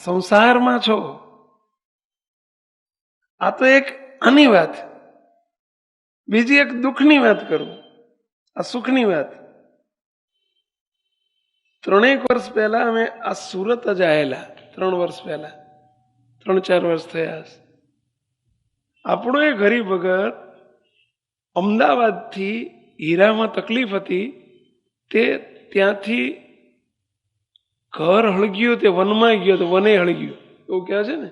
સંસારમાં છો. આ તો એક આની વાત. બીજી એક દુઃખની વાત કરું, આ સુખની વાત. 3 વર્ષ પહેલા અમે આ સુરત જ આવેલા, 3 વર્ષ પહેલા, 3-4 વર્ષ થયા. આપણો એક હરિભગત અમદાવાદથી હીરામાં તકલીફ હતી, તે ત્યાંથી ઘર હળગ્યું, તે વનમાં ગયો તો વને હળગ્યું એવું કહે છે ને,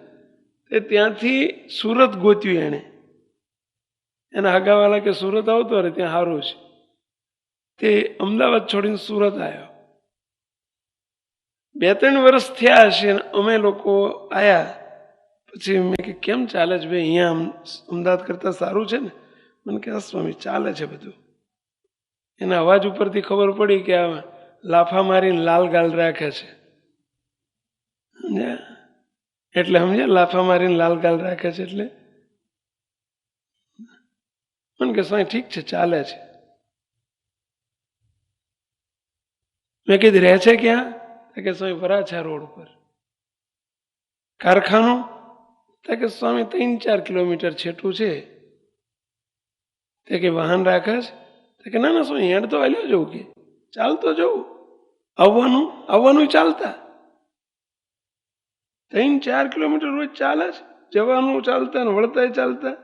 તે ત્યાંથી સુરત ગોત્યું. એને એના આગાવાલા કે સુરત આવતો રહે ત્યાં સારું છે, તે અમદાવાદ છોડીને સુરત આવ્યો. 2-3 વર્ષ થયા હશે અમે લોકો આવ્યા. પછી મેં કે કેમ ચાલે છે ભાઈ, અહીંયા અમદાવાદ કરતા સારું છે ને? મને કે સ્વામી ચાલે છે બધું. એના અવાજ ઉપરથી ખબર પડી કે આ લાફા મારીને લાલ ગાલ રાખે છે. સમજ્યા? એટલે સમજ્યા, લાફા મારીને લાલ ગાલ રાખે છે એટલે. મને કે સ્વામી ઠીક છે, ચાલે છે. મેં કીધું રહે છે ક્યાં? કે સ્વામી વરાછા રોડ પર. કારખાનું? કે સ્વામી 3-4 કિલોમીટર છેટું છે. તે કે વાહન રાખે છે? કે ના ના સ્વામી હેડ તો હાલ્યો જવું, કે ચાલતો જવું, આવવાનું ચાલતા. 3-4 કિલોમીટર રોજ ચાલે છે, જવાનું ચાલતા ને વળતા ચાલતા.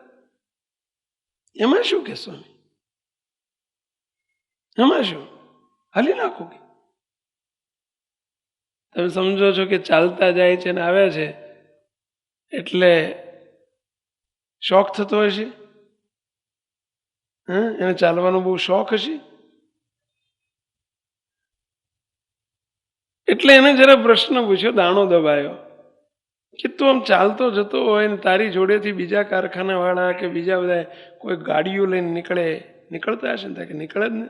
એમાં શું કે સ્વામી, એમાં શું, હાલી નાખો. કે તમે સમજો છો કે ચાલતા જાય છે ને આવે છે એટલે શોખ થતો હશે? એને ચાલવાનો બહુ શોખ હશે. એટલે એને જરા પ્રશ્ન પૂછ્યો, દાણો દબાયો કે તું આમ ચાલતો જતો હોય ને તારી જોડેથી બીજા કારખાના વાળા કે બીજા બધા કોઈ ગાડીઓ લઈને નીકળતા હશે ને? કે નીકળે જ ને.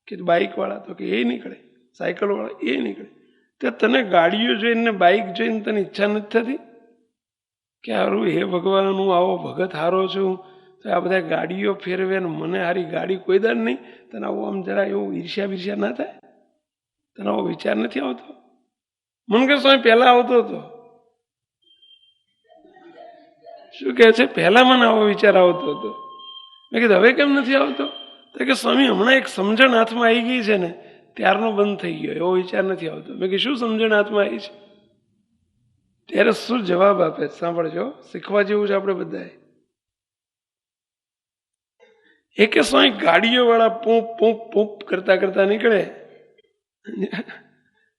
કે બાઇક વાળા? તો કે એ નીકળે. સાયકલ વાળા એ નીકળે. તે તને ગાડીઓ જોઈને બાઇક જોઈને તને ઈચ્છા નથી થતી કે હારું હે ભગવાન, હું આવો ભગત હારો છું તો આ બધા ગાડીઓ ફેરવે ને મને હારી ગાડી કોઈ દાડ નહીં? તને આવું આમ જરા એવું ઈર્ષ્યા ના થાય? તને આવો વિચાર નથી આવતો? મને કે સ્વામી પહેલા આવતો હતો. શું કહે છે? પહેલા મને આવો વિચાર આવતો હતો. મેં કીધું હવે કેમ નથી આવતો? તો કે સ્વામી હમણાં એક સમજણ હાથમાં આવી ગઈ છે ને ત્યારનો બંધ થઈ ગયો, એવો વિચાર નથી આવતો. મેં કે શું સમજણ હાથમાં આવી છે? ત્યારે શું જવાબ આપે સાંભળજો, શીખવા જેવું છે આપણે બધાએ. એ કે સ્વામી ગાડીઓ વાળા પૂપ પૂપ પૂપ કરતા કરતા નીકળે,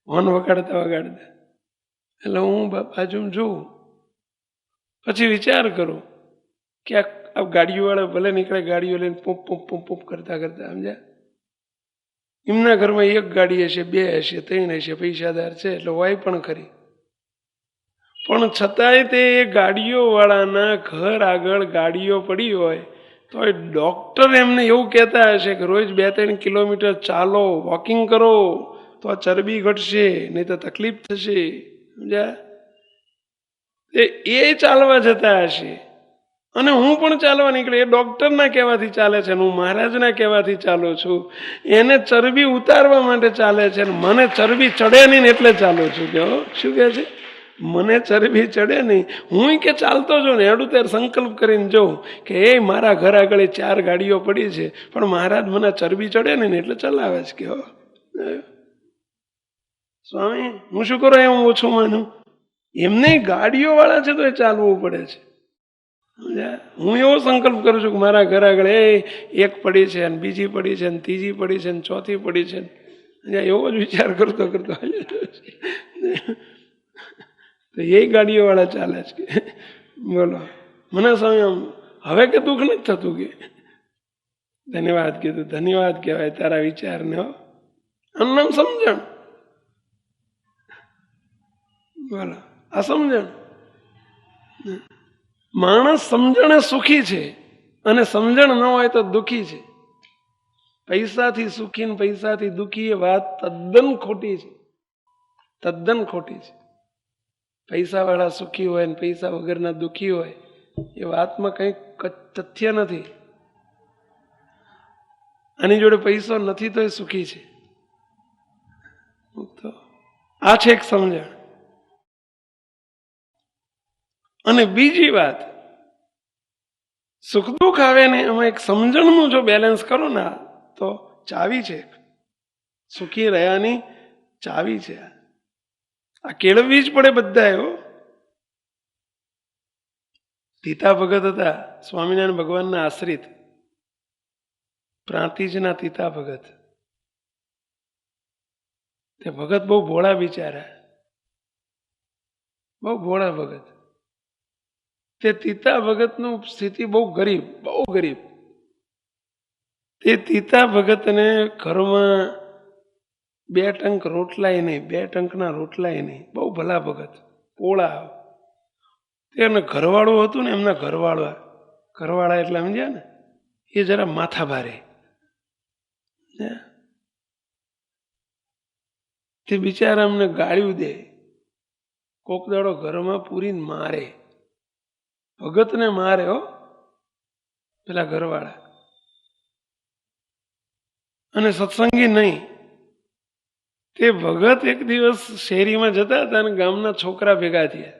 હોર્ન વગાડતા. એટલે હું બાજુ જોઉં, પછી વિચાર કરું કે આ ગાડીઓ વાળા ભલે નીકળે ગાડીઓ લઈને પૂપ પૂપ પૂપ પૂપ કરતા કરતા. સમજ્યા? એમના ઘરમાં 1 ગાડી હશે, 2 હશે, 3 હશે, પૈસાદાર છે એટલે હોય પણ ખરી. પણ છતાંય તે ગાડીઓ વાળાના ઘર આગળ ગાડીઓ પડી હોય તો એ ડોક્ટર એમને એવું કહેતા હશે કે રોજ 2-3 કિલોમીટર ચાલો, વોકિંગ કરો તો આ ચરબી ઘટશે, નહીં તો તકલીફ થશે. સમજ્યા? એ ચાલવા જતા હશે અને હું પણ ચાલવા નીકળે. એ ડોક્ટરના કહેવાથી ચાલે છે, હું મહારાજના કહેવાથી ચાલું છું. એને ચરબી ઉતારવા માટે ચાલે છે, મને ચરબી ચડે નહીં એટલે ચાલું છું. કે શું કહે છે? મને ચરબી ચડે નહીં. હું કે ચાલતો જો ને હેડું ત્યારે સંકલ્પ કરીને જોઉં કે એ મારા ઘર આગળ 4 ગાડીઓ પડી છે પણ મહારાજ મને ચરબી ચડે નહીં એટલે ચલાવે છે. કે સ્વામી હું શું કરું એમ ઓછું માનું? એમને ગાડીઓ વાળા છે તો એ ચાલવું પડે છે. હું એવો સંકલ્પ કરું છું કે મારા ઘર આગળ 1 પડી છે ને બીજી પડી છે ને ત્રીજી પડી છે ને ચોથી પડી છે. એવો જ વિચાર કરતો તો એ ગાડીઓ વાળા ચાલે છે. બોલો, મને સ્વામી આમ હવે કે દુઃખ નથી થતું. કે ધન્યવાદ કીધું. ધન્યવાદ કહેવાય તારા વિચારને. આનું નામ સમજણ. બોલો, આ સમજણ. માણસ સમજણે સુખી છે અને સમજણ ન હોય તો દુઃખી છે. પૈસાથી સુખી ને પૈસાથી દુઃખી એ વાત તદ્દન ખોટી છે. તદ્દન ખોટી છે. પૈસા વાળા સુખી હોય ને પૈસા વગરના દુઃખી હોય એ વાતમાં કંઈક તથ્ય નથી. આની જોડે પૈસો નથી તો એ સુખી છે. આ છે એક સમજણ. અને બીજી વાત, સુખ દુઃખ આવે ને એમાં એક સમજણનું જો બેલેન્સ કરો ને તો ચાવી છે, સુખી રહ્યાની ચાવી છે. આ કેળવવી જ પડે બધાએ. તીતા ભગત હતા, સ્વામિનારાયણ ભગવાનના આશ્રિત, પ્રાંતિજના તીતા ભગત. તે ભગત બહુ ભોળા બિચારા, બહુ ભોળા ભગત. તે તીતા ભગતનું સ્થિતિ બહુ ગરીબ, બહુ ગરીબ. તે તીતા ભગતને ઘરમાં 2 ટંક રોટલાય નહીં, 2 ટંકના રોટલાય નહીં. બહુ ભલા ભગત, પોળા. તેને ઘરવાળું હતું ને, એમના ઘરવાળા એટલે સમજ્યા ને, એ જરા માથા ભારે. તે બિચારા અમને ગાળ્યું દે, કોક દાડો ઘરમાં પૂરીને મારે, ભગતને મારે હો, પેલા ઘરવાળા. અને સત્સંગી નહીં. તે ભગત એક દિવસ શેરીમાં જતા હતા અને ગામના છોકરા ભેગા થયા.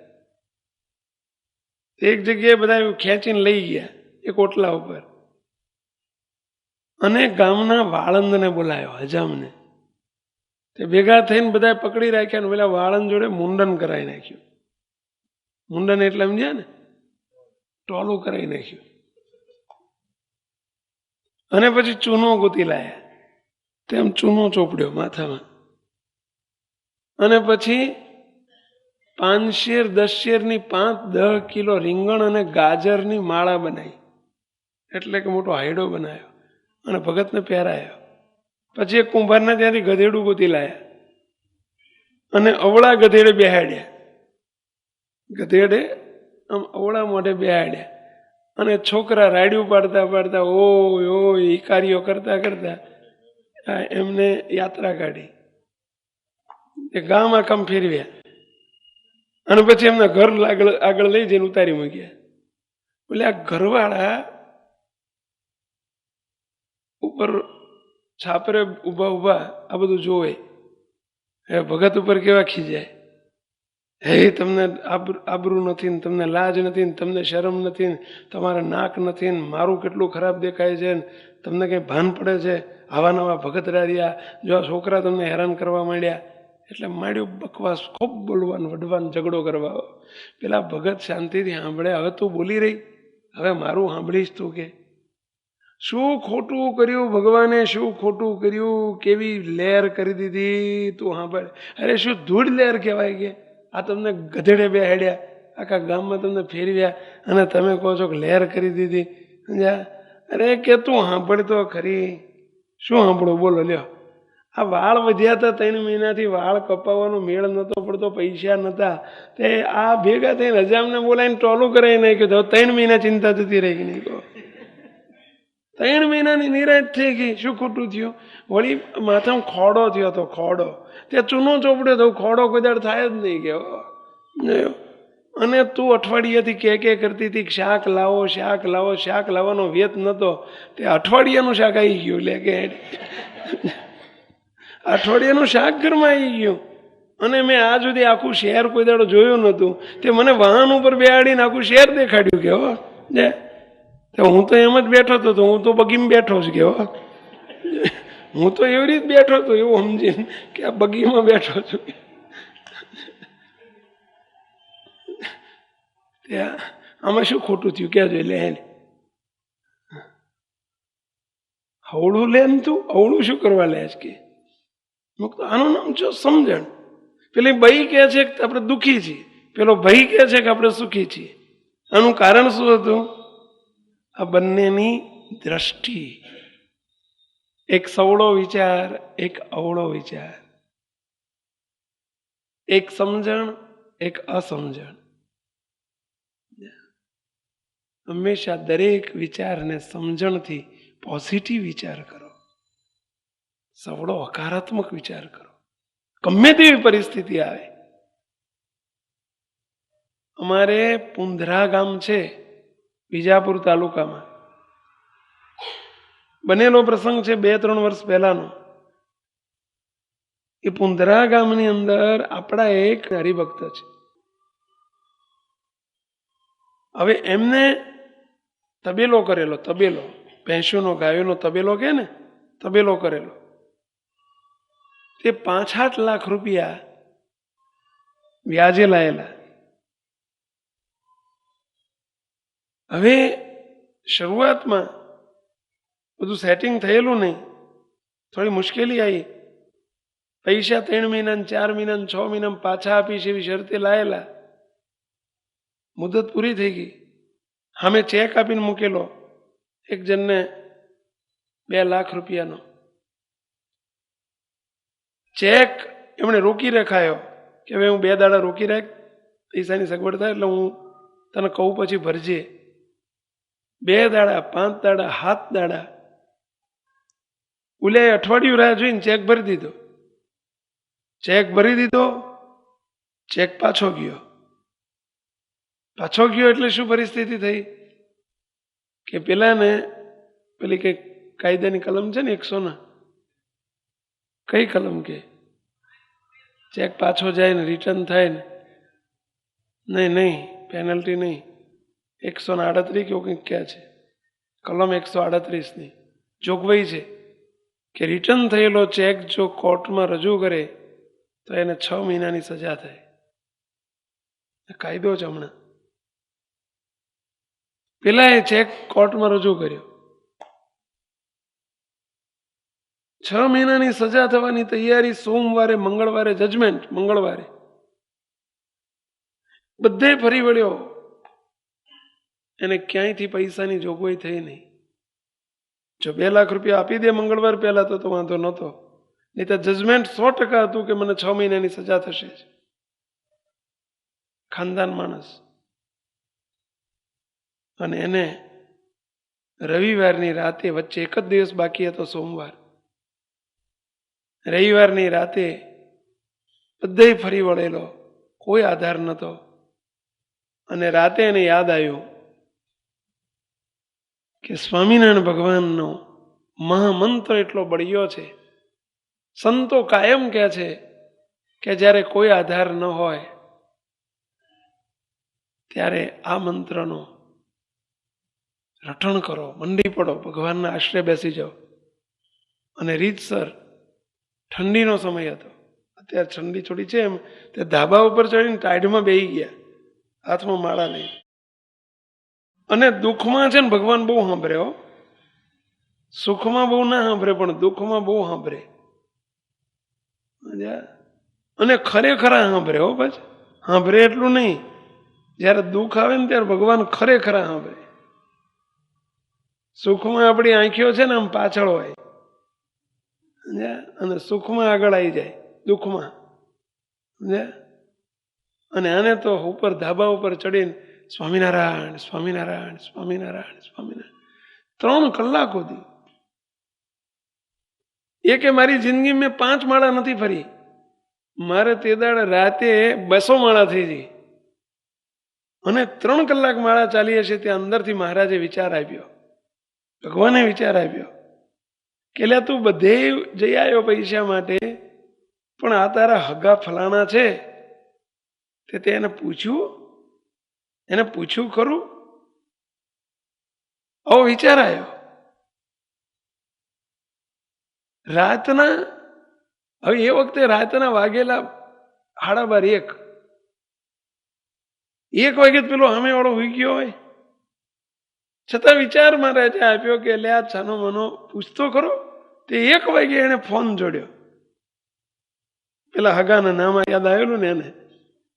એક જગ્યાએ બધા ખેંચીને લઈ ગયા એક ઓટલા ઉપર, અને ગામના વાળંદને બોલાયો, હજામને. તે ભેગા થઈને બધા પકડી રાખ્યા ને પેલા વાળંદ જોડે મુંડન કરાવી નાખ્યું. મુંડન એટલે સમજ્યા ને, ટોલું કરાવી નાખ્યું. અને પછી ચૂનો ગોતી લાયા, તેમ ચૂનો ચોપડ્યો માથામાં. અને પછી 5 શેર 10 શેરની 5-10 કિલો રીંગણ અને ગાજરની માળા બનાવી, એટલે કે મોટો હાયડો બનાવ્યો અને ભગતને પહેરાયો. પછી એક કુંભારના ત્યાંથી ગધેડું ગોતી લાયા અને અવળા ગધેડે બેહાડ્યા. ગધેડે આમ અવળા મોઢે બેહાડ્યા અને છોકરા રાડ્યું પાડતા પાડતા ઓય ઈકારીઓ કરતા કરતા એમને યાત્રા કાઢી. એ ગામ આખામ ફેરવ્યા અને પછી એમના ઘર આગળ લઈ જઈને ઉતારી મૂક્યા. એટલે આ ઘરવાળા ઉપર છાપરે ઉભા આ બધું જોવે. હે ભગત ઉપર કેવા ખીજાય, હે તમને આબરૂ નથી ને, તમને લાજ નથી ને, તમને શરમ નથી ને, તમારા નાક નથી ને, મારું કેટલું ખરાબ દેખાય છે ને, તમને કઈ ભાન પડે છે? આવા નવા ભગત રહ્યા, જો આ છોકરા તમને હેરાન કરવા માંડ્યા. એટલે માંડ્યું બકવાસ, ખૂબ બોલવાનું, વઢવાનું, ઝઘડો કરવા. પેલા ભગત શાંતિથી સાંભળે. હવે તું બોલી રહી, હવે મારું સાંભળીશ તું કે શું ખોટું કર્યું ભગવાને, શું ખોટું કર્યું, કેવી લહેર કરી દીધી તું સાંભળ. અરે શું ધૂળ લહેર કહેવાય કે આ તમને ગધેડે બેહાડ્યા, આખા ગામમાં તમને ફેરવ્યા અને તમે કહો છો કે લહેર કરી દીધી. સમજ્યા? અરે કે તું સાંભળતો ખરી. શું સાંભળો બોલો લ્યો. આ વાળ વધ્યા હતા 3 મહિનાથી, વાળ કપાવવાનો મેળ નતો પડતો, પૈસા નતા. તે આ ભેગા થઈને હજામને બોલાવીને ટોલું કરાવી નાખ્યું. 3 મહિના ચિંતા જતી રહી કે નહીં કહો. 3 મહિનાની નિરાશ થઈ ગઈ. શું ખોટું થયું? વળી માથામાં ખોડો થયો હતો, ખોડો. ત્યાં ચૂનો ચોપડ્યો તો ખોડો કોઈ દાડ થાય જ નહીં કે. અને તું અઠવાડિયાથી કે કરતી હતી શાક લાવો, શાક લાવો, શાક લાવવાનો વેત નતો. તે અઠવાડિયાનું શાક આવી ગયું. લે કે અઠવાડિયાનું શાક ઘરમાં આવી ગયું. અને મેં આ સુધી આખું શહેર કોઈ દાડો જોયું નતું. તે મને વાહન ઉપર બેહાડીને આખું શહેર દેખાડ્યું કે હો. હું તો એમ જ બેઠો હતો, હું તો બગીમાં બેઠો જ ગયો. હું તો એવી રીતે બેઠો હતો એવું સમજીને કે આ બગીમાં બેઠો છું. આમાં શું ખોટું થયું ક્યાં જોઈ લે. હવળું લે ને તું, હવળું શું કરવા લે કે? આનું નામ જો સમજણ. પેલી ભાઈ કહે છે કે આપણે દુઃખી છીએ, પેલો ભાઈ કહે છે કે આપણે સુખી છીએ. આનું કારણ શું હતું? આ બંનેની દ્રષ્ટિ. એક સવળો વિચાર, એક અવળો વિચાર. એક સમજણ, એક અસમજણ. હંમેશા દરેક વિચારને સમજણથી પોઝિટિવ વિચાર કરો, સવળો હકારાત્મક વિચાર કરો, ગમે તેવી પરિસ્થિતિ આવે. અમારે પુંધરા ગામ છે વિજાપુર તાલુકામાં. બનેલો પ્રસંગ છે 2-3 વર્ષ પહેલાનો. એ પુંધરા ગામની અંદર આપણા એક હરિભક્ત છે. હવે એમને તબેલો કરેલો, તબેલો ભેંસોનો ગાયોનો તબેલો કે ને, તબેલો કરેલો, તે 5-8 લાખ રૂપિયા વ્યાજે લાયેલા. હવે શરૂઆતમાં બધું સેટિંગ થયેલું નહીં, થોડી મુશ્કેલી આવી. પૈસા 3 મહિના 4 મહિના 6 મહિના પાછા આપીશ એવી શરતે લાયેલા. મુદત પૂરી થઈ ગઈ. સામે ચેક આપીને મૂકેલો એક જણને 2 લાખ રૂપિયાનો ચેક. એમણે રોકી રખાયો કે હવે હું 2 દાડા રોકી રાખ, પૈસાની સગવડ થાય એટલે હું તને કહું પછી ભરજે. 2 દાડા, 5 દાડા, 7 દાડા, ઓલે અઠવાડિયું રાહ જોઈને ચેક ભરી દીધો. ચેક ભરી દીધો, ચેક પાછો ગયો. પાછો ગયો એટલે શું પરિસ્થિતિ થઈ કે પેલાને પેલી કઈ કાયદાની કલમ છે ને 100 ના, કઈ કલમ કે ચેક પાછો જાય ને રિટર્ન થાય ને, નહીં પેનલ્ટી નહીં, 138 કેવું કંઈક ક્યાં છે કલમ, 138 ની જોગવાઈ છે કે રિટર્ન થયેલો ચેક જો કોર્ટમાં રજૂ કરે તો એને 6 મહિનાની સજા થાય. કાયદો છે હમણાં. પેલા એ ચેક કોર્ટમાં રજૂ કર્યો, 6 મહિનાની સજા થવાની તૈયારી. સોમવારે, મંગળવારે જજમેન્ટ, મંગળવારે બધે ફરી વળ્યો, એને ક્યાંયથી પૈસાની જોગવાઈ થઈ નહીં. જો 2 લાખ રૂપિયા આપી દે મંગળવાર પહેલા તો વાંધો નહોતો, નહીં તો જજમેન્ટ 100% હતું કે મને 6 મહિનાની સજા થશે. ખાનદાન માણસ. અને એને રવિવારની રાતે, વચ્ચે એક જ દિવસ બાકી હતો સોમવાર, રવિવારની રાતે બધે ફરી વળેલો, કોઈ આધાર નહોતો. અને રાતે એને યાદ આવ્યું કે સ્વામિનારાયણ ભગવાનનો મહામંત્ર એટલો બળ્યો છે. સંતો કાયમ કહે છે કે જ્યારે કોઈ આધાર ન હોય ત્યારે આ મંત્રનો રટણ કરો, મંડી પડો, ભગવાનના આશ્રય બેસી જાઓ. અને રીતસર ઠંડીનો સમય હતો, અત્યારે ઠંડી થોડી છે એમ, તે ધાબા ઉપર ચડીને ટાઈડમાં બેસી ગયા, હાથમાં માળા લઈ. અને દુઃખમાં છે ને ભગવાન બહુ સાંભળે હો, સુખમાં બહુ ના સાંભળે પણ દુઃખમાં બહુ સાંભળે. અને ખરેખરા સાંભળે હો. પછી સાંભળે એટલું નહીં, જયારે દુઃખ આવે ને ત્યારે ભગવાન ખરેખરા સાંભળે. સુખમાં આપણી આંખીઓ છે ને આમ પાછળ હોય અને સુખમાં આગળ આવી જાય દુઃખમાં. અને આને તો ઉપર ધાબા ઉપર ચડીને સ્વામિનારાયણ સ્વામિનારાયણ સ્વામિનારાયણ સ્વામિનારાયણ 3 કલાક સુધી. એ કે મારી જિંદગી મેં 5 માળા નથી ફરી, મારે તે દાડે રાતે 200 માળા થઈ ગઈ. અને 3 કલાક માળા ચાલી હશે. ત્યાં અંદરથી મહારાજે વિચાર આપ્યો, ભગવાને વિચાર આપ્યો કે લે તું બધે જઈ આવ્યો પૈસા માટે, પણ આ તારા હગા ફલાણા છે તે એને પૂછ્યું ખરું? આવો વિચાર આવ્યો. રાતના, હવે એ વખતે રાતના વાગેલા 12:30, 1 વાગે પેલો સામે વાળો હોઈ ગયો હોય, છતાં વિચાર મહારાજે આપ્યો કે લે આ છાનો મનો પૂછતો ખરો. તે 1 વાગે એને ફોન જોડ્યો, પેલા હગાના નામ યાદ આવેલું ને એને.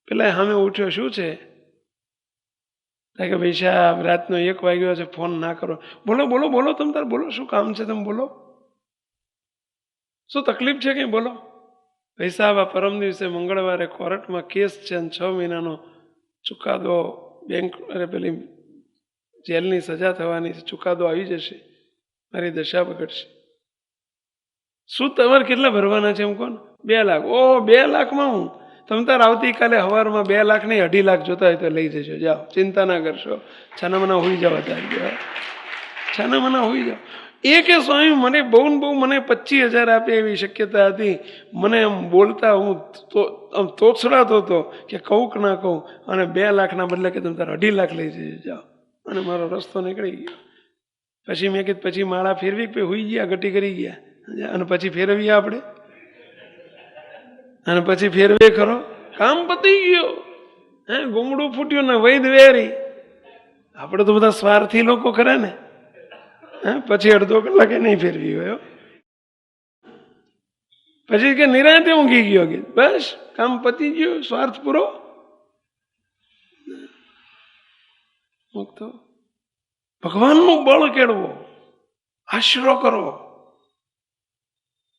પેલા સામે ઉઠ્યો, શું છે? કે ભાઈ સાહેબ રાતનો 1 વાગ્યો છે, ફોન ના કરો. બોલો બોલો બોલો, તમે તાર બોલો, શું કામ છે તમે બોલો, શું તકલીફ છે કઈ બોલો. ભાઈ સાહેબ આ પરમ દિવસે મંગળવારે કોર્ટમાં કેસ છે, 6 મહિનાનો ચુકાદો, બેંક પેલી જેલની સજા થવાની છે, ચુકાદો આવી જશે, મારી દશા બગડશે. શું તમારે કેટલા ભરવાના છે એમ કોણ? 2 લાખ. ઓહો, 2 લાખમાં હું તમે તાર આવતીકાલે સવારમાં 2 લાખ નહીં 2.5 લાખ જોતા હોય તો લઈ જજો, જાઓ, ચિંતા ના કરશો, છાના મના હોઈ જાવ, અત્યારે છાના મના હોઈ જાવ. એ કે સ્વામી મને બહુ ને બહુ મને 25,000 આપે એવી શક્યતા હતી. મને એમ બોલતા હું આમ તોછડાતો હતો કે કહું કે ના કહું, અને 2 લાખના બદલે કે તમે તારા 2.5 લાખ લઈ જજો જાઓ. અને મારો રસ્તો નીકળી ગયો. પછી મેં કીધું પછી માળા ફેરવી પે હોઈ ગયા, ગટી કરી ગયા, અને પછી ફેરવીએ આપણે, અને પછી ફેરવે ખરો, કામ પતી ગયો. ગુમડું ફૂટ્યું ને વૈદ વેરી. આપણે તો બધા સ્વાર્થી લોકો ખરા ને. પછી અડધો કલાકે નહીં ફેરવી હોય. પછી કે નિરાંતે ઊંઘી ગયો કે બસ કામ પતી ગયું, સ્વાર્થ પૂરો. મુક્તો ભગવાનનું બળ કેળવો, આશરો કરો.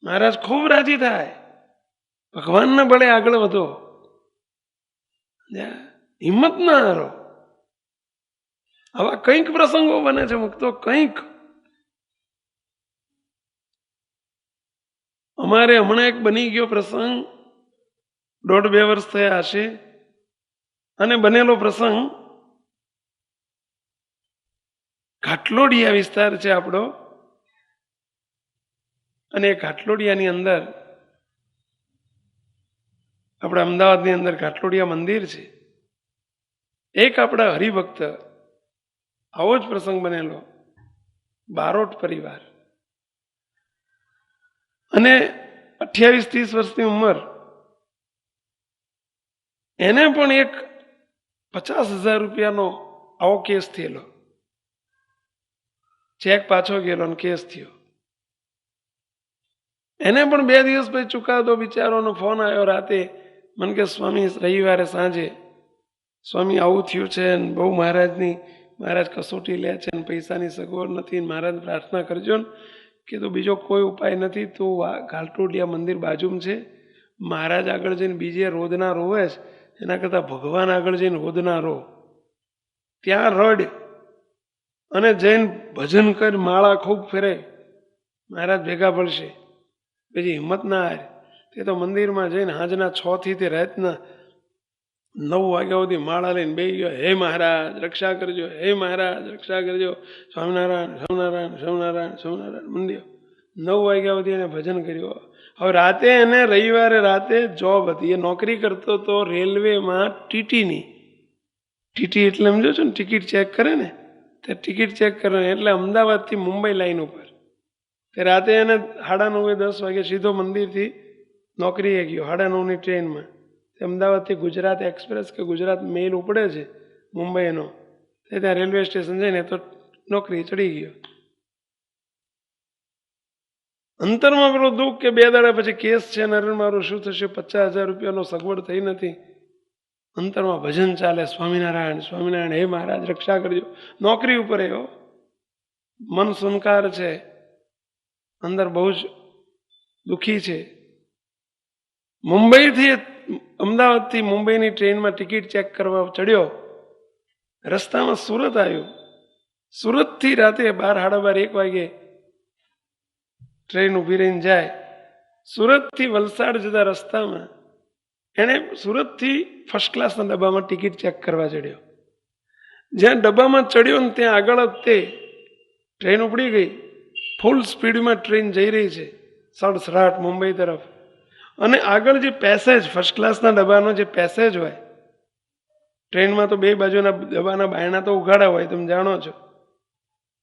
મહારાજ ખૂબ રાજી થાય. ભગવાનના બળે આગળ વધો, હિંમત ના હારો. આવા કંઈક પ્રસંગો બને છે મુક્તો, કંઈક. અમારે હમણાં એક બની ગયો પ્રસંગ, 1.5-2 વર્ષ થયા હશે, અને બનેલો પ્રસંગ ઘાટલોડિયા વિસ્તાર છે આપણો, અને ઘાટલોડિયાની અંદર આપણા અમદાવાદની અંદર ઘાટલોડિયા મંદિર છે. એક આપણા હરિભક્ત, આવો જ પ્રસંગ બનેલો, બારોટ પરિવાર, અને 28-30 વર્ષની ઉંમર. એને પણ એક 50,000 રૂપિયાનો આવો કેસ થયેલો. ચેક પાછો ગયેલો અને કેસ થયો. એને પણ 2 દિવસ પછી ચુકાદો બિચારોનો ફોન આવ્યો રાતે. મને કે સ્વામી રવિવારે સાંજે સ્વામી આવું થયું છે, ને બહુ મહારાજ કસોટી લે છે, ને પૈસાની સગવડ નથી, મહારાજ પ્રાર્થના કરજો ને. કીધું બીજો કોઈ ઉપાય નથી, તું ઘાટલોડિયા મંદિર બાજુમાં છે, મહારાજ આગળ જઈને બીજે રોદના રોવે છે, એના કરતાં ભગવાન આગળ જઈને રોદના રો, ત્યાં રડ અને જઈને ભજન કર, માળા ખૂબ ફેરે, મહારાજ ભેગા પડશે. પછી હિંમત ના હારે તે તો મંદિરમાં જઈને સાંજના 6 થી તે રાતના 9 વાગ્યા સુધી માળા લઈને બેસી ગયો. હે મહારાજ રક્ષા કરજો, હે મહારાજ રક્ષા કરજો, સ્વામિનારાયણ સ્વામિનારાયણ સ્વામિનારાયણ સ્વામિનારાયણ મંદિર. 9 વાગ્યા સુધી એને ભજન કર્યું. હવે રાતે એને રવિવારે રાતે જોબ હતી, એ નોકરી કરતો હતો રેલવેમાં ટીટીની. ટીટી એટલે સમજો છો ને, ટિકિટ ચેક કરે ને, તે ટિકિટ ચેક કરે એટલે અમદાવાદથી મુંબઈ લાઈન ઉપર. તે રાતે એને 9:30-10 વાગે સીધો મંદિરથી નોકરીએ ગયો, 9:30ની ટ્રેનમાં. અમદાવાદથી ગુજરાત એક્સપ્રેસ કે ગુજરાત મેલ ઉપડે છે મુંબઈનો, તે ત્યાં રેલવે સ્ટેશન જઈને તો નોકરી ચડી ગયો. અંતરમાં પેલું દુઃખ કે 2 દાડા પછી કેસ છે, નરેન મારું શું થશે, 50,000 રૂપિયાનો સગવડ થઈ નથી. અંતરમાં ભજન ચાલે, સ્વામિનારાયણ સ્વામિનારાયણ, હે મહારાજ રક્ષા કરજો. નોકરી ઉપર એવો મન સુનકાર છે, અંદર બહુ જ દુઃખી છે. મુંબઈથી અમદાવાદથી મુંબઈની ટ્રેનમાં ટિકિટ ચેક કરવા ચડ્યો. રસ્તામાં સુરત આવ્યું. સુરતથી રાતે 12-12-1 વાગે ટ્રેન ઊભી રહીને જાય. સુરતથી વલસાડ જતા રસ્તામાં એણે સુરતથી ફર્સ્ટ ક્લાસના ડબ્બામાં ટિકિટ ચેક કરવા ચડ્યો. જ્યાં ડબ્બામાં ચડ્યો ને ત્યાં આગળ જ તે ટ્રેન ઉપડી ગઈ. ફૂલ સ્પીડમાં ટ્રેન જઈ રહી છે સડસડાટ મુંબઈ તરફ. અને આગળ જે પેસેજ, ફર્સ્ટ ક્લાસના ડબ્બાનો જે પેસેજ હોય, ટ્રેનમાં તો 2 બાજુના ડબ્બાના બાયણા તો ઉઘાડા હોય, તમે જાણો છો.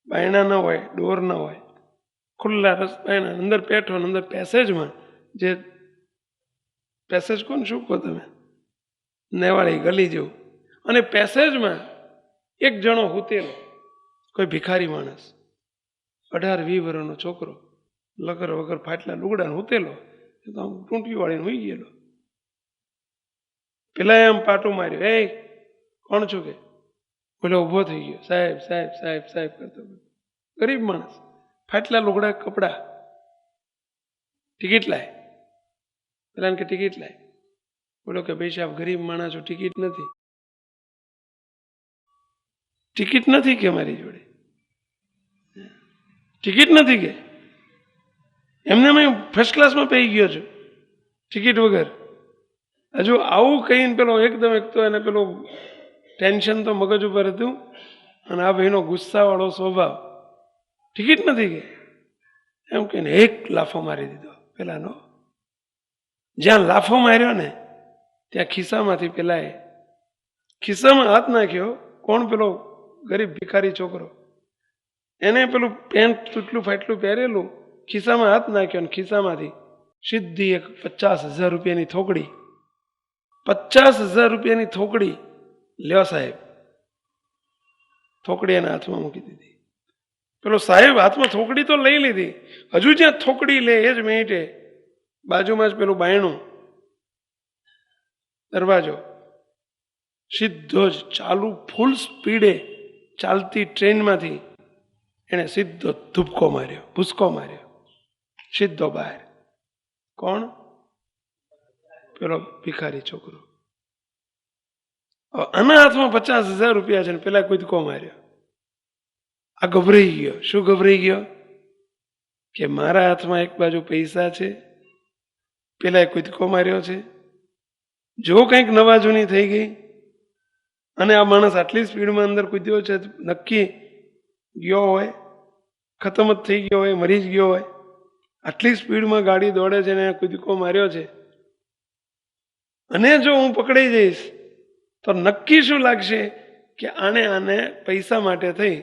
બાયણા ન હોય, ડોર ન હોય, ખુલ્લા રસ્તા, અંદર પેઠો, અંદર પેસેજમાં જે પેસેજ કોણ શું કહો તમે, નેવાળી ગલી જેવું. અને પેસેજમાં એક જણો હુતેલો, કોઈ ભિખારી માણસ, 18-20 વર્ષનો છોકરો, લગર વગર ફાટલા લુગડા હુતેલો, તો આમ ટૂંટી વાળીને હોઈ ગયેલો. પેલા આમ પાટું માર્યું, એ કોણ છું કે? પેલો ઉભો થઈ ગયો, સાહેબ સાહેબ સાહેબ સાહેબ કરતો. ગરીબ માણસ, ફાટલા લુગડા, કપડા. ટિકિટ લાય. પેલા કે ટિકિટ લાય. બોલો કે ભાઈ સાહેબ ગરીબ માણસ છો, ટિકિટ નથી. ટિકિટ નથી કે મારી જોડે, ટિકિટ નથી કે? એમને મેં ફર્સ્ટ ક્લાસમાં પઈ ગયો છું ટિકિટ વગર. હજુ આવું કહીને પેલો એકદમ, એક તો એને પેલું ટેન્શન તો મગજ ઉપર હતું, અને આ ભાઈનો ગુસ્સાવાળો સ્વભાવ. ટિકિટ નથી કે? એમ કહીને એક લાફો મારી દીધો પેલાનો. જ્યાં લાફો માર્યો ને ત્યાં ખિસ્સામાંથી પેલાએ ખિસ્સામાં હાથ નાખ્યો. કોણ? પેલો ગરીબ ભિખારી છોકરો. એને પેલું પેન્ટ તૂટલું ફાટલું પહેરેલું, ખિસ્સામાં હાથ નાખ્યો અને ખિસ્સામાંથી સીધી એક 50,000 રૂપિયાની થોકડી, 50,000 રૂપિયાની થોકડી, લ્યો સાહેબ. થોકડી એના હાથમાં મૂકી દીધી. પેલો સાહેબ હાથમાં થોકડી તો લઈ લીધી, હજુ જ્યાં થોકડી લે એ જ મિનિટે બાજુમાં જ પેલું બાયણું, દરવાજો, સીધો જ ચાલુ ફૂલ સ્પીડે ચાલતી ટ્રેનમાંથી એને સીધો ધુબકો માર્યો, ભૂસકો માર્યો, સીધો બહાર. કોણ? પેલો ભિખારી છોકરો. આના હાથમાં 50,000 રૂપિયા છે ને પેલા કૂદકો માર્યો. આ ગભરાઈ ગયો. શું ગભરાઈ ગયો? કે મારા હાથમાં એક બાજુ પૈસા છે, પેલા કૂદકો માર્યો છે, જો કંઈક નવા જૂની થઈ ગઈ અને આ માણસ આટલી સ્પીડમાં અંદર કૂદ્યો છે, નક્કી ગયો હોય, ખતમ જ થઈ ગયો હોય, મરી જ ગયો હોય. આટલી સ્પીડમાં ગાડી દોડે છે ને કૂદકો માર્યો છે, અને જો હું પકડાઈ જઈશ તો નક્કી શું લાગશે કે આને પૈસા માટે થઈ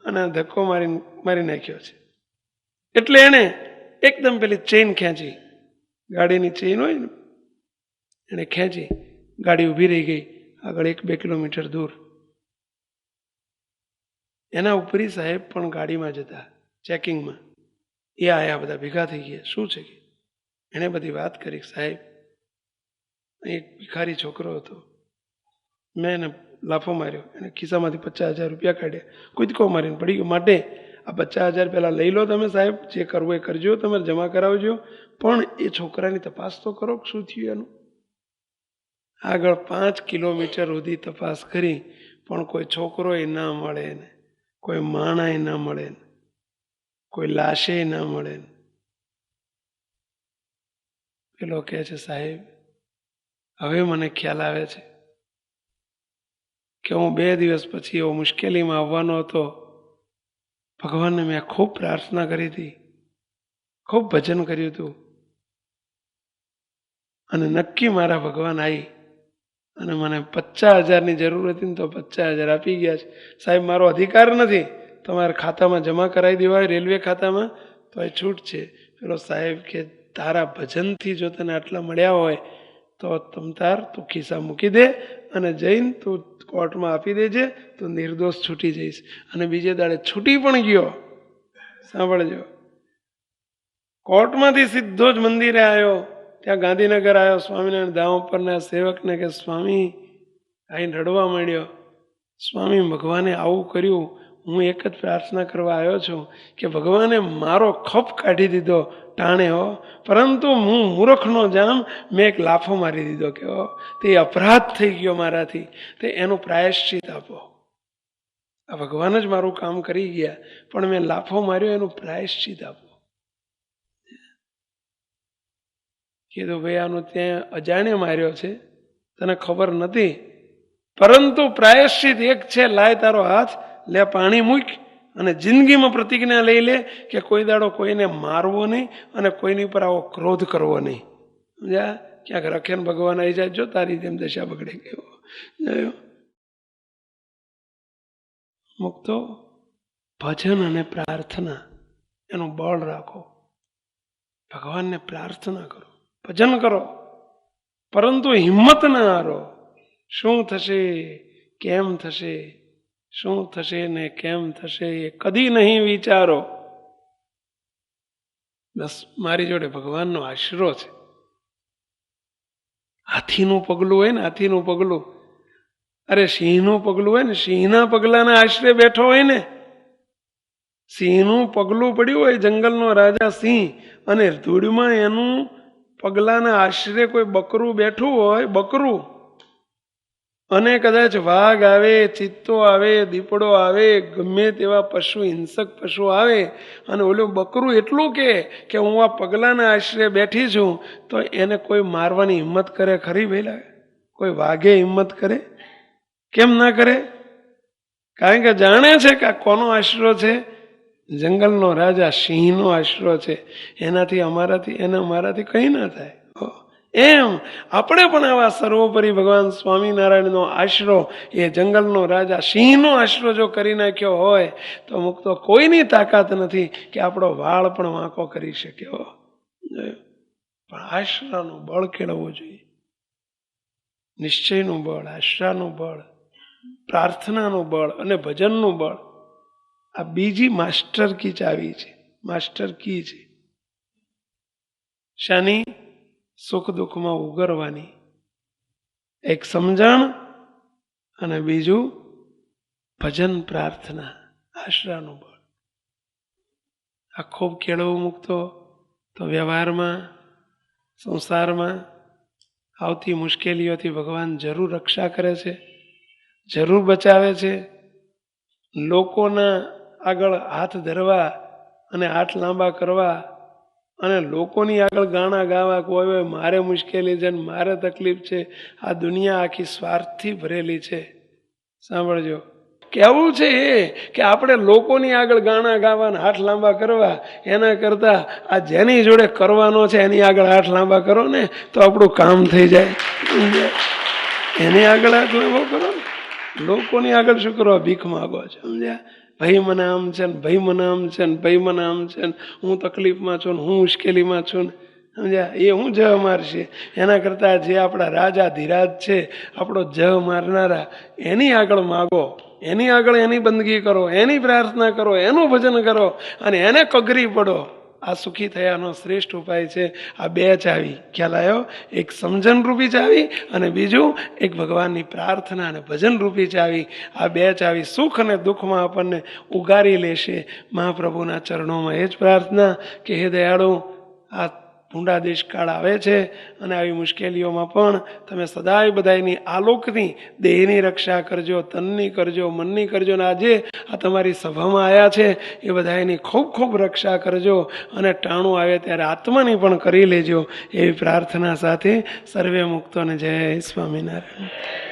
અને ધક્કો મારી નાખ્યો છે. એટલે એને એકદમ પેલી ચેઇન ખેંચી, ગાડીની ચેઇન હોય ને, એને ખેંચી, ગાડી ઊભી રહી ગઈ આગળ 1-2 કિલોમીટર દૂર. એના ઉપરી સાહેબ પણ ગાડીમાં જતા ચેકિંગમાં, એ આયા, બધા ભેગા થઈ ગયા. શું છે કે એને બધી વાત કરી. સાહેબ, એક ભિખારી છોકરો હતો, મેં એને લાફો માર્યો, એને ખિસ્સામાંથી 50,000 રૂપિયા કાઢ્યા, કૂદકો મારીને પડી ગયો. માટે આ 50,000 પહેલા લઈ લો તમે સાહેબ, જે કરવું એ કરજો, તમે જમા કરાવજો, પણ એ છોકરાની તપાસ તો કરો શું થયું એનું. આગળ 5 કિલોમીટર સુધી તપાસ કરી પણ કોઈ છોકરો એ ના મળે ને, કોઈ માણા ના મળે ને, કોઈ લાશે ના મળે ને. પેલો કહે છે, સાહેબ હવે મને ખ્યાલ આવે છે કે હું 2 દિવસ પછી એવો મુશ્કેલીમાં આવવાનો હતો. ભગવાનને મેં ખૂબ પ્રાર્થના કરી હતી, ખૂબ ભજન કર્યું હતું, અને નક્કી મારા ભગવાન આવી અને મને 50,000ની જરૂર હતી ને તો 50,000 આપી ગયા છે. સાહેબ, મારો અધિકાર નથી, તમારા ખાતામાં જમા કરાવી દેવાય, રેલવે ખાતામાં, તો એ છૂટ છે. પેલો સાહેબ કે તારા ભજનથી જો તને આટલા મળ્યા હોય તો તમતાર તું ખિસ્સા મૂકી દે અને જઈને તું કોર્ટમાં આપી દેજે, તું નિર્દોષ છૂટી જઈશ. અને બીજે દાડે છૂટી પણ ગયો. સાંભળજો, કોર્ટમાંથી સીધો જ મંદિરે આવ્યો, ત્યાં ગાંધીનગર આવ્યો, સ્વામિનારાયણ ધામ ઉપરના સેવકને કે સ્વામી, આઈને રડવા માંડ્યો. સ્વામી, ભગવાને આવું કર્યું, હું એક જ પ્રાર્થના કરવા આવ્યો છું કે ભગવાને મારો ખપ કાઢી દીધો ટાણે હો, પરંતુ હું મૂર્ખનો જામ, મેં એક લાફો મારી દીધો કે તે અપરાધ થઈ ગયો મારાથી, તે એનું પ્રાયશ્ચિત આપો. આ ભગવાન જ મારું કામ કરી ગયા, પણ મેં લાફો માર્યો, એનું પ્રાયશ્ચિત આપો. કીધું, ભાઈ આનું ત્યાં અજાણે માર્યો છે, તને ખબર નથી, પરંતુ પ્રાયશ્ચિત એક છે, લાય તારો હાથ, લે પાણી મૂક અને જિંદગીમાં પ્રતિજ્ઞા લઈ લે કે કોઈ દાડો કોઈને મારવો નહીં અને કોઈની પર આવો ક્રોધ કરવો નહીં. સમજ્યા? ક્યાંક રખેન ભગવાન આવી જાય, જો તારી જેમ દશા બગડે ગયો. મુક્તો ભજન અને પ્રાર્થના એનું બળ રાખો, ભગવાનને પ્રાર્થના કરો, ભજન કરો, પરંતુ હિંમત ના હારો. શું થશે, કેમ થશે, શું થશે ને કેમ થશે એ કદી નહીં વિચારો. બસ મારી જોડે ભગવાનનો આશરો છે. હાથીનું પગલું હોય ને, હાથીનું પગલું, અરે સિંહનું પગલું હોય ને, સિંહના પગલાના આશરે બેઠો હોય ને, સિંહનું પગલું પડ્યું હોય, જંગલનો રાજા સિંહ, અને ધૂળમાં એનું પગલાના આશરે કોઈ બકરું બેઠું હોય, બકરું, અને કદાચ વાઘ આવે, ચિત્તો આવે, દીપડો આવે, ગમે તેવા પશુ, હિંસક પશુ આવે, અને ઓલું બકરું એટલું કે હું આ પગલાના આશરે બેઠી છું, તો એને કોઈ મારવાની હિંમત કરે ખરી? ભેલા કોઈ વાઘે હિંમત કરે? કેમ ના કરે? કારણ કે જાણે છે કે આ કોનો આશરો છે, જંગલનો રાજા સિંહનો આશરો છે, એનાથી અમારાથી કંઈ ના થાય. એમ આપણે પણ આવા સર્વોપરી ભગવાન સ્વામિનારાયણનો આશરો, એ જંગલનો રાજા સિંહનો આશરો જો કરી નાખ્યો હોય તો મુક્તો કોઈની તાકાત નથી કે આપણો વાળ પણ વાંકો કરી શકે. પણ આશરાનું બળ કેળવવું જોઈએ, નિશ્ચયનું બળ, આશરાનું બળ, પ્રાર્થનાનું બળ અને ભજનનું બળ. આ બીજી માસ્ટર કી ચાવી છે, માસ્ટર કી છે. શાની? સુખ દુઃખમાં ઉગરવાની. એક સમજણ અને બીજું ભજન, પ્રાર્થના, આશરાનું બળ. આ ખૂબ કેળવું મૂકતો તો વ્યવહારમાં, સંસારમાં આવતી મુશ્કેલીઓથી ભગવાન જરૂર રક્ષા કરે છે, જરૂર બચાવે છે. લોકોના આગળ હાથ ધરવા અને હાથ લાંબા કરવા અને લોકોની આગળ ગાણા ગાવા, કોઈ મારે મુશ્કેલી છે ને મારે તકલીફ છે, આ દુનિયા આખી સ્વાર્થથી ભરેલી છે. સાંભળજો, કેવું છે એ કે આપણે લોકોની આગળ ગાણા ગાવા ને હાથ લાંબા કરવા, એના કરતા આ જેની જોડે કરવાનો છે એની આગળ હાથ લાંબા કરો ને તો આપણું કામ થઈ જાય. એની આગળ હાથ લાંબો કરો ને, લોકોની આગળ શું કરવા ભીખ માગો છો? સમજ્યા? ભાઈ મને આમ છે ને, ભાઈ મને આમ છે ને, ભાઈ મને આમ છે ને, હું તકલીફમાં છું ને, હું મુશ્કેલીમાં છું ને. સમજ્યા? એ હું જહ મારશે. એના કરતા જે આપણા રાજા ધીરાજ છે, આપણો જહ મારનારા, એની આગળ માગો, એની આગળ એની બંદગી કરો, એની પ્રાર્થના કરો, એનું ભજન કરો અને એને કગરી પડો. આ સુખી થયાનો શ્રેષ્ઠ ઉપાય છે. આ બે ચાવી, ખ્યાલ આવ્યો? એક સમજણ રૂપી ચાવી અને બીજું એક ભગવાનની પ્રાર્થના અને ભજન રૂપી ચાવી. આ બે ચાવી સુખ અને દુઃખમાં આપણને ઉગારી લેશે. મહાપ્રભુના ચરણોમાં એ જ પ્રાર્થના કે હે દયાળુ, આ ભૂંડા દેશકાળ આવે છે અને આવી મુશ્કેલીઓમાં પણ તમે સદાય બધાની આલોકની દેહની રક્ષા કરજો, તનની કરજો, મનની કરજો. અને આજે આ તમારી સભામાં આવ્યા છે એ બધાની ખૂબ ખૂબ રક્ષા કરજો અને ટાણું આવે ત્યારે આત્માની પણ કરી લેજો. એવી પ્રાર્થના સાથે સર્વે મુક્તોને જય સ્વામિનારાયણ.